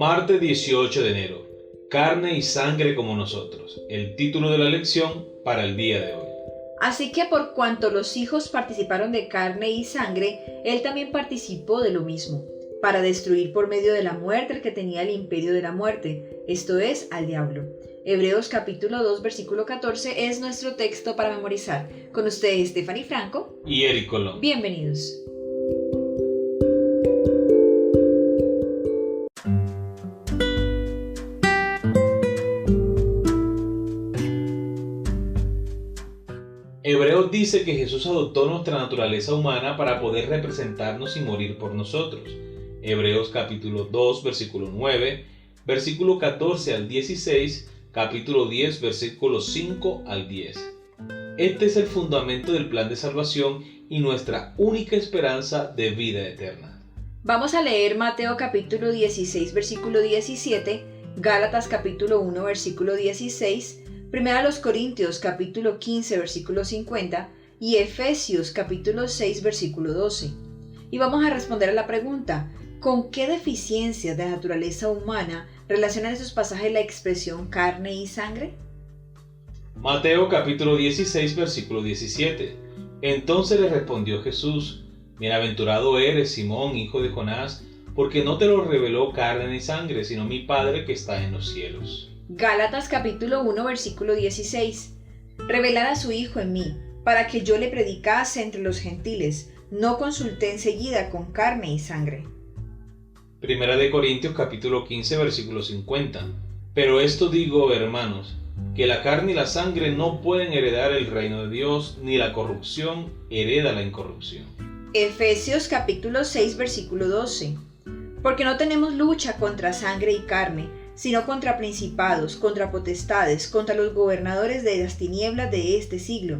Martes 18 de enero. Carne y sangre como nosotros. El título de la lección para el día de hoy. Así que por cuanto los hijos participaron de carne y sangre, él también participó de lo mismo, para destruir por medio de la muerte al que tenía el imperio de la muerte, esto es, al diablo. Hebreos capítulo 2, versículo 14 es nuestro texto para memorizar. Con ustedes, Stephanie Franco y Eric Colón. Bienvenidos. Hebreos dice que Jesús adoptó nuestra naturaleza humana para poder representarnos y morir por nosotros. Hebreos capítulo 2, versículo 9, versículo 14 al 16, capítulo 10, versículos 5 al 10. Este es el fundamento del plan de salvación y nuestra única esperanza de vida eterna. Vamos a leer Mateo capítulo 16, versículo 17, Gálatas capítulo 1, versículo 16, 1 Corintios capítulo 15, versículo 50 y Efesios capítulo 6, versículo 12. Y vamos a responder a la pregunta, ¿con qué deficiencias de la naturaleza humana relacionan estos pasajes la expresión carne y sangre? Mateo capítulo 16, versículo 17. Entonces le respondió Jesús, bienaventurado eres, Simón, hijo de Jonás, porque no te lo reveló carne ni sangre, sino mi Padre que está en los cielos. Gálatas capítulo 1, versículo 16. Revelar a su Hijo en mí, para que yo le predicase entre los gentiles, no consulté enseguida con carne y sangre. Primera de Corintios capítulo 15, versículo 50. Pero esto digo, hermanos, que la carne y la sangre no pueden heredar el reino de Dios, ni la corrupción hereda la incorrupción. Efesios capítulo 6, versículo 12. Porque no tenemos lucha contra sangre y carne, sino contra principados, contra potestades, contra los gobernadores de las tinieblas de este siglo,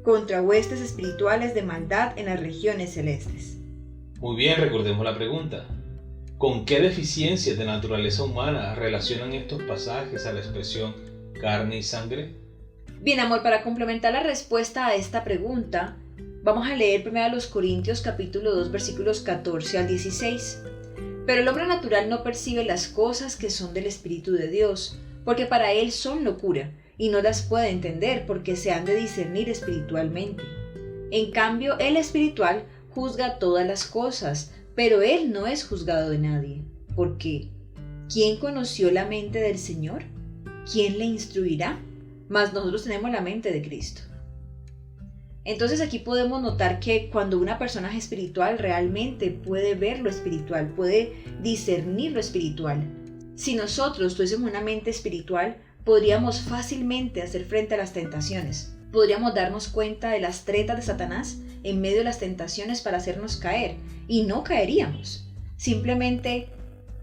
contra huestes espirituales de maldad en las regiones celestes. Muy bien, recordemos la pregunta. ¿Con qué deficiencias de naturaleza humana relacionan estos pasajes a la expresión carne y sangre? Bien, amor, para complementar la respuesta a esta pregunta, vamos a leer 1 Corintios capítulo 2, versículos 14 al 16. Pero el hombre natural no percibe las cosas que son del Espíritu de Dios, porque para él son locura, y no las puede entender porque se han de discernir espiritualmente. En cambio, el espiritual juzga todas las cosas, pero él no es juzgado de nadie. ¿Por qué? ¿Quién conoció la mente del Señor? ¿Quién le instruirá? Mas nosotros tenemos la mente de Cristo. Entonces aquí podemos notar que cuando una persona es espiritual realmente puede ver lo espiritual, puede discernir lo espiritual. Si nosotros tuviésemos una mente espiritual, podríamos fácilmente hacer frente a las tentaciones. Podríamos darnos cuenta de las tretas de Satanás en medio de las tentaciones para hacernos caer, y no caeríamos. Simplemente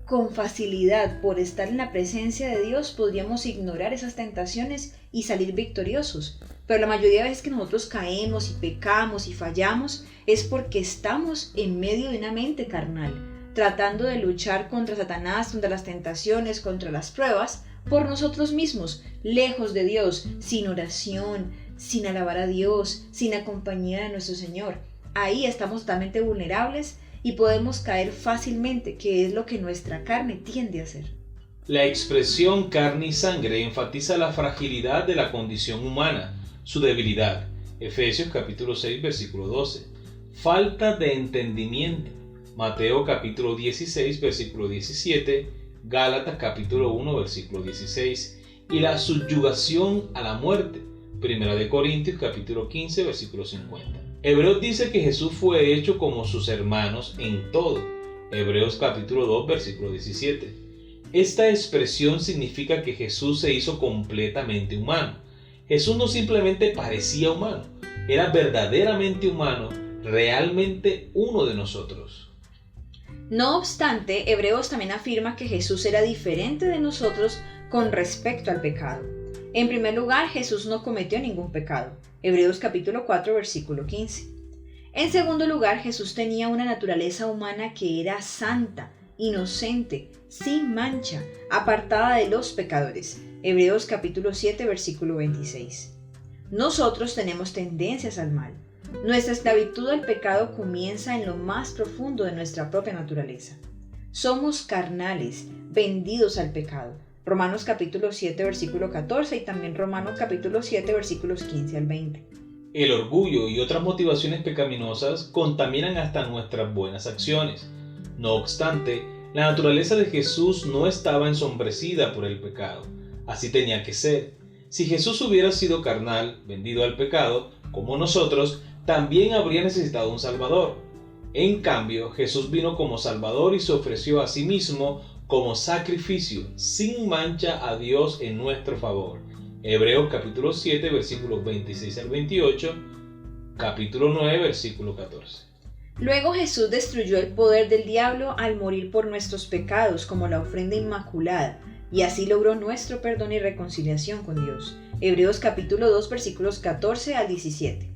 con facilidad, por estar en la presencia de Dios, podríamos ignorar esas tentaciones y salir victoriosos. Pero la mayoría de veces que nosotros caemos y pecamos y fallamos es porque estamos en medio de una mente carnal, tratando de luchar contra Satanás, contra las tentaciones, contra las pruebas, por nosotros mismos, lejos de Dios, sin oración, sin alabar a Dios, sin la compañía de nuestro Señor. Ahí estamos totalmente vulnerables y podemos caer fácilmente, que es lo que nuestra carne tiende a hacer. La expresión carne y sangre enfatiza la fragilidad de la condición humana, su debilidad. Efesios capítulo 6, versículo 12. Falta de entendimiento. Mateo capítulo 16, versículo 17. Gálatas capítulo 1, versículo 16. Y la subyugación a la muerte. Primera de Corintios capítulo 15, versículo 50. Hebreos dice que Jesús fue hecho como sus hermanos en todo. Hebreos capítulo 2, versículo 17. Esta expresión significa que Jesús se hizo completamente humano. Jesús no simplemente parecía humano, era verdaderamente humano, realmente uno de nosotros. No obstante, Hebreos también afirma que Jesús era diferente de nosotros con respecto al pecado. En primer lugar, Jesús no cometió ningún pecado. Hebreos capítulo 4, versículo 15. En segundo lugar, Jesús tenía una naturaleza humana que era santa, inocente, sin mancha, apartada de los pecadores. Hebreos capítulo 7, versículo 26. Nosotros tenemos tendencias al mal. Nuestra esclavitud al pecado comienza en lo más profundo de nuestra propia naturaleza. Somos carnales, vendidos al pecado. Romanos capítulo 7, versículo 14 y también Romanos capítulo 7, versículos 15 al 20. El orgullo y otras motivaciones pecaminosas contaminan hasta nuestras buenas acciones. No obstante, la naturaleza de Jesús no estaba ensombrecida por el pecado. Así tenía que ser. Si Jesús hubiera sido carnal, vendido al pecado, como nosotros, también habría necesitado un Salvador. En cambio, Jesús vino como Salvador y se ofreció a sí mismo como sacrificio, sin mancha a Dios en nuestro favor. Hebreos capítulo 7, versículos 26 al 28, capítulo 9, versículo 14. Luego Jesús destruyó el poder del diablo al morir por nuestros pecados como la ofrenda inmaculada, y así logró nuestro perdón y reconciliación con Dios. Hebreos capítulo 2, versículos 14 al 17.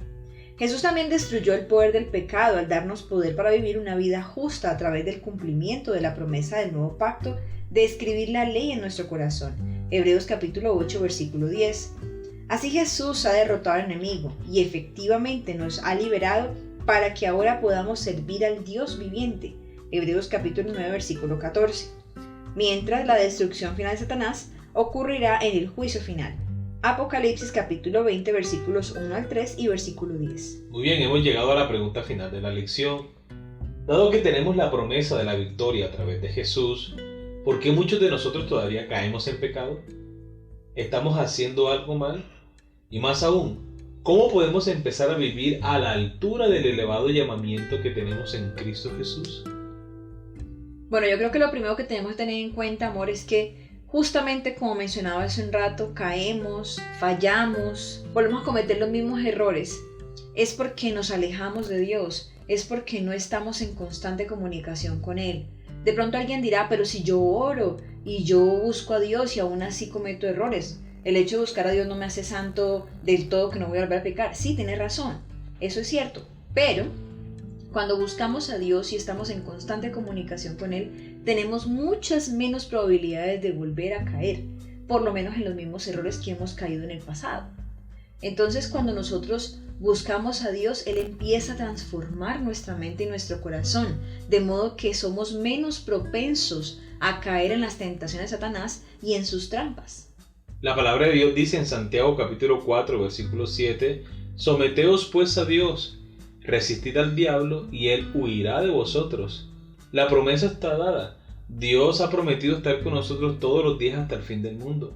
Jesús también destruyó el poder del pecado al darnos poder para vivir una vida justa a través del cumplimiento de la promesa del nuevo pacto de escribir la ley en nuestro corazón. Hebreos capítulo 8, versículo 10. Así Jesús ha derrotado al enemigo y efectivamente nos ha liberado para que ahora podamos servir al Dios viviente. Hebreos capítulo 9, versículo 14. Mientras la destrucción final de Satanás ocurrirá en el juicio final. Apocalipsis capítulo 20, versículos 1 al 3 y versículo 10. Muy bien, hemos llegado a la pregunta final de la lección. Dado que tenemos la promesa de la victoria a través de Jesús, ¿por qué muchos de nosotros todavía caemos en pecado? ¿Estamos haciendo algo mal? Y más aún, ¿cómo podemos empezar a vivir a la altura del elevado llamamiento que tenemos en Cristo Jesús? Bueno, yo creo que lo primero que tenemos que tener en cuenta, amor, es que justamente como mencionaba hace un rato, caemos, fallamos, volvemos a cometer los mismos errores. Es porque nos alejamos de Dios, es porque no estamos en constante comunicación con Él. De pronto alguien dirá, pero si yo oro y yo busco a Dios y aún así cometo errores, el hecho de buscar a Dios no me hace santo del todo que no voy a volver a pecar. Sí, tienes razón, eso es cierto, pero cuando buscamos a Dios y estamos en constante comunicación con Él, tenemos muchas menos probabilidades de volver a caer, por lo menos en los mismos errores que hemos caído en el pasado. Entonces, cuando nosotros buscamos a Dios, Él empieza a transformar nuestra mente y nuestro corazón, de modo que somos menos propensos a caer en las tentaciones de Satanás y en sus trampas. La palabra de Dios dice en Santiago capítulo 4, versículo 7, «Someteos pues a Dios, resistid al diablo y él huirá de vosotros». La promesa está dada. Dios ha prometido estar con nosotros todos los días hasta el fin del mundo.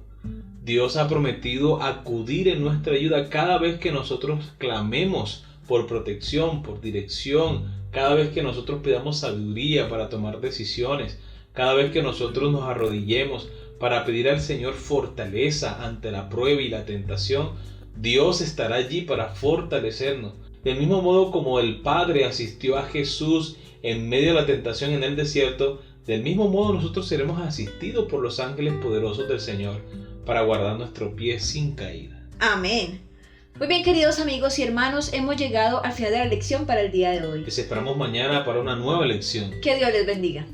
Dios ha prometido acudir en nuestra ayuda cada vez que nosotros clamemos por protección, por dirección, cada vez que nosotros pidamos sabiduría para tomar decisiones, cada vez que nosotros nos arrodillemos para pedir al Señor fortaleza ante la prueba y la tentación. Dios estará allí para fortalecernos. Del mismo modo como el Padre asistió a Jesús en medio de la tentación en el desierto, del mismo modo nosotros seremos asistidos por los ángeles poderosos del Señor para guardar nuestro pie sin caída. Amén. Muy bien, queridos amigos y hermanos, hemos llegado al final de la lección para el día de hoy. Les esperamos mañana para una nueva lección. Que Dios les bendiga.